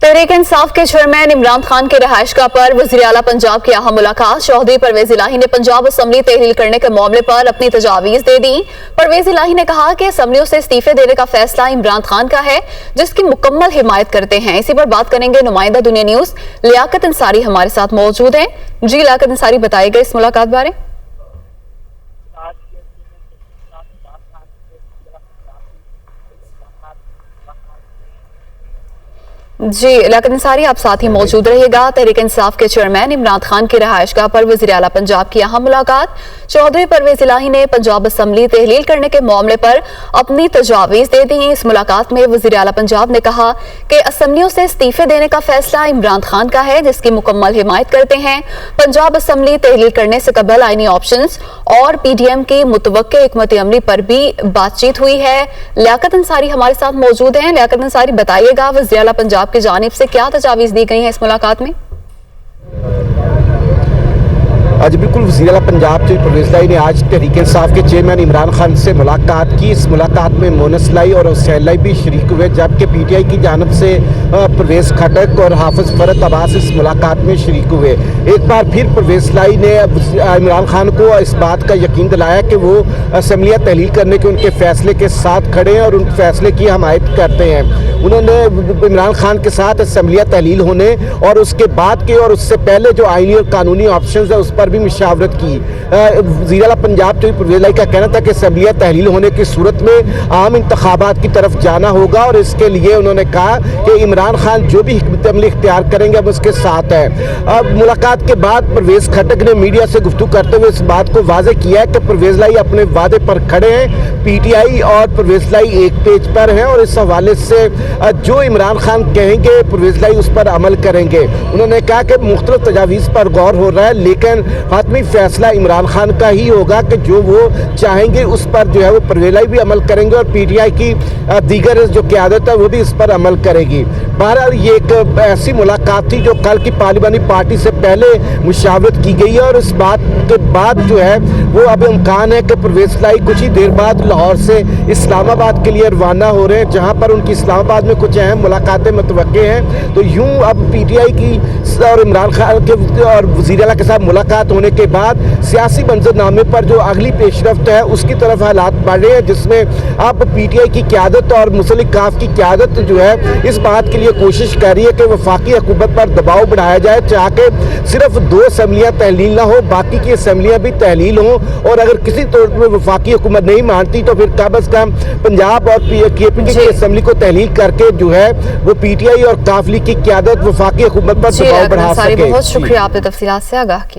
तहरीक इंसाफ के चेयरमैन इमरान खान के रहायशगाह पर वज़ीर आला पंजाब की अहम मुलाकात। चौधरी परवेज इलाही ने पंजाब असम्बली तहलील करने के मामले पर अपनी तजावीज़ दे दी। परवेज इलाही ने कहा कि असम्बलियों से इस्तीफे देने का फैसला इमरान खान का है, जिसकी मुकम्मल हिमायत करते हैं। इसी पर बात करेंगे नुमाइंदा दुनिया न्यूज़ लियाकत अंसारी हमारे साथ मौजूद हैं। जी लियाकत अंसारी, बताइएगा इस मुलाकात बारे। जी लियाकत अंसारी, आप साथ ही मौजूद रहिएगा। तहरीक इंसाफ के चेयरमैन इमरान खान की रहायशगाह पर वज़ीर आला पंजाब की अहम मुलाकात। चौधरी परवेज इलाही ने पंजाब असम्बली तहलील करने के मामले पर अपनी तजावीज़ दे दी। इस मुलाकात में वज़ीर आला पंजाब ने कहा कि असम्बलियों से इस्तीफे देने का फैसला इमरान खान का है, जिसकी मुकम्मल हिमायत करते हैं। पंजाब असम्बली तहलील करने से कबल आईनी ऑप्शंस और PDM की मुतवक्के हिकमत अमली पर भी बातचीत हुई है। लियाकत अंसारी हमारे साथ मौजूद हैं। लियाकत अंसारी, बताइएगा वज़ीर आला पंजाब की जानिब से क्या तजावीज़ दी गई हैं इस मुलाकात में? आज बिल्कुल वज़ीर आला पंजाब परवेज इलाही ने आज तहरीक इंसाफ के चेयरमैन इमरान खान से मुलाकात की। इस मुलाकात में मोनस इलाही और हुसैन इलाही भी शरीक हुए, जबकि PTI की जानब से परवेज खटक और हाफिज फरत अब्बास इस मुलाकात में शरीक हुए। एक बार फिर परवेज इलाही ने इमरान खान को इस बात का यकीन दिलाया कि वो असम्बलियाँ तहलील करने के उनके फैसले के साथ खड़े हैं और उन फैसले की हमायत करते हैं। उन्होंने इमरान खान के साथ असम्बलियाँ तहलील होने और उसके बाद के और उससे पहले जो आईनी और कानूनी ऑप्शन है उस पर भी मुशावरत की। वज़ीर आला पंजाब परवेज इलाही का कहना था कि असम्बलियाँ तहलील होने की सूरत में आम इंतखाबात की तरफ जाना होगा और इसके लिए उन्होंने कहा कि इमरान खान जो भी हिकमत अमली इख्तियार करेंगे हम उसके साथ हैं। अब मुलाकात के बाद परवेज खटक ने मीडिया से गुफ्तगू करते हुए इस बात को वाज़े किया है कि परवेज इलाही अपने वादे पर खड़े हैं। PTI और परवेज इलाही एक पेज पर हैं और इस हवाले से जो इमरान खान कहेंगे परवेज इलाही उस पर अमल करेंगे। उन्होंने कहा कि मुख्तलिफ तजावीज़ पर गौर हो रहा है, लेकिन हातमी फैसला इमरान खान का ही होगा कि जो वो चाहेंगे उस पर जो है वो परवेज इलाही भी अमल करेंगे और PTI की दीगर जो क़यादत है वो भी इस पर अमल करेगी। बहरहाल ये एक ऐसी मुलाकात थी जो कल की पार्लिमानी पार्टी से पहले मुशावरत की गई है और इस बात के बाद जो है वो अब इम्कान है कि परवेज इलाही कुछ ही देर बाद लाहौर से इस्लामाबाद के लिए रवाना हो रहे हैं, जहाँ पर उनकी इस्लामाबाद में कुछ अहम मुलाकातें मुतवक्के हैं। तो यूँ अब PTI की और इमरान खान के और वज़ीर आला के साथ मुलाकात होने के बाद सियासी मंजरनामे पर जो अगली पेशरफ्त है उसकी तरफ हालात बढ़ रहे हैं, जिसमें अब PTI की क़यादत और मुस्लिम काफ की क़यादत जो है इस बात के लिए कोशिश कर रही है कि वफाकी हुकूमत पर दबाव बढ़ाया जाए, चाहे सिर्फ 2 असम्बलियाँ तहलील ना हो, बाकी की असम्बलियाँ भी तहलील हों। और अगर किसी तौर पर वफाकी हुकूमत नहीं मानती तो फिर कम अज़ कम पंजाब और KPT की असम्बली को तहलील करके जो है वो PTI और काफ लीग की क़यादत वफाकी हुकूमत पर दबाव बढ़ा सके। बहुत शुक्रिया, आपने तफसीलात से आगाह किया।